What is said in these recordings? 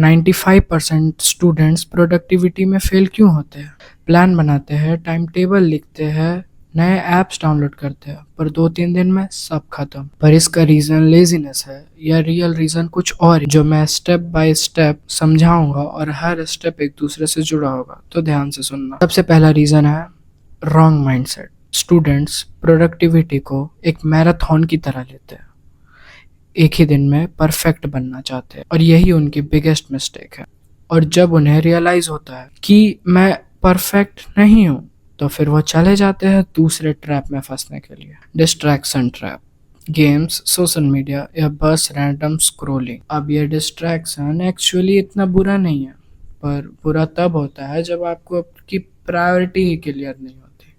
95% students productivity में fail क्यों होते हैं? प्लान बनाते हैं, टाइम टेबल लिखते हैं, नए ऐप्स डाउनलोड करते हैं, पर 2-3 दिन में सब खत्म। पर इसका रीजन लेजीनेस है या रियल रीजन कुछ और है, जो मैं स्टेप बाय स्टेप समझाऊंगा और हर स्टेप एक दूसरे से जुड़ा होगा, तो ध्यान से सुनना। सबसे पहला रीजन है रॉन्ग माइंडसेट। स्टूडेंट्स प्रोडक्टिविटी को एक मैराथन की तरह लेते हैं, एक ही दिन में परफेक्ट बनना चाहते हैं, और यही उनकी बिगेस्ट मिस्टेक है। और जब उन्हें रियलाइज होता है कि मैं परफेक्ट नहीं हूँ, तो फिर वो चले जाते हैं दूसरे ट्रैप में फंसने के लिए, distraction trap. Games, social media या बस रैंडम स्क्रोलिंग। अब ये डिस्ट्रैक्शन एक्चुअली इतना बुरा नहीं है, पर बुरा तब होता है जब आपको आपकी प्रायोरिटी ही क्लियर नहीं होती।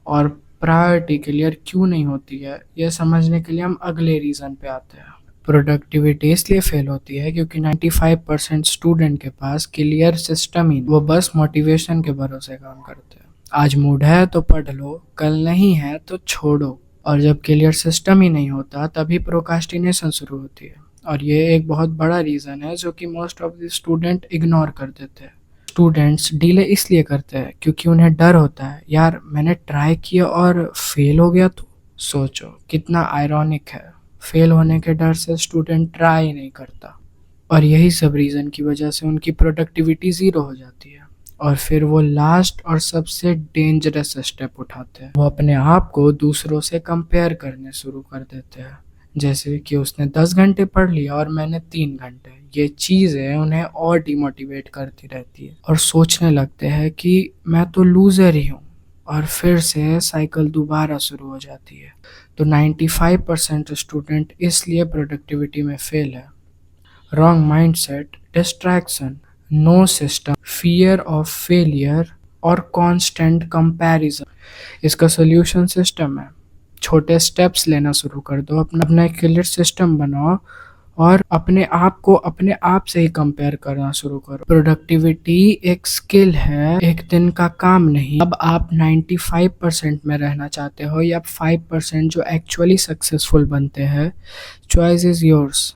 और प्रायोरिटी क्लियर क्यों नहीं होती है, ये समझने के लिए हम अगले रीजन पे आते हैं। प्रोडक्टिविटी इसलिए फेल होती है क्योंकि 95% स्टूडेंट के पास क्लियर सिस्टम ही नहीं। वो बस मोटिवेशन के भरोसे काम करते हैं। आज मूड है तो पढ़ लो, कल नहीं है तो छोड़ो। और जब क्लियर सिस्टम ही नहीं होता, तभी प्रोकास्टिनेशन शुरू होती है। और ये एक बहुत बड़ा रीजन है जो कि most of the student ignore कर देते हैं। स्टूडेंट्स डिले इसलिए करते हैं क्योंकि उन्हें डर होता है, यार मैंने ट्राई किया और फेल हो गया तो। सोचो कितना आयरॉनिक है, फेल होने के डर से स्टूडेंट ट्राई नहीं करता, और यही सब रीज़न की वजह से उनकी प्रोडक्टिविटी ज़ीरो हो जाती है। और फिर वो लास्ट और सबसे डेंजरस स्टेप उठाते हैं, वो अपने आप को दूसरों से कंपेयर करने शुरू कर देते हैं। जैसे कि उसने 10 घंटे पढ़ लिया और मैंने 3 घंटे। ये चीज़ें उन्हें और डिमोटिवेट करती रहती है, और सोचने लगते हैं कि मैं तो लूज़र ही हूँ, और फिर से साइकिल दोबारा शुरू हो जाती है। तो 95% स्टूडेंट इसलिए प्रोडक्टिविटी में फेल है। Wrong mindset, distraction, no system, fear of failure और कांस्टेंट कंपैरिजन। इसका सोल्यूशन सिस्टम है। छोटे स्टेप्स लेना शुरू कर दो, अपना एक क्लियर सिस्टम बनाओ, और अपने आप को अपने आप से ही कंपेयर करना शुरू करो। प्रोडक्टिविटी एक स्किल है, एक दिन का काम नहीं। अब आप 95% में रहना चाहते हो या 5% जो एक्चुअली सक्सेसफुल बनते हैं, चॉइस इज योर्स।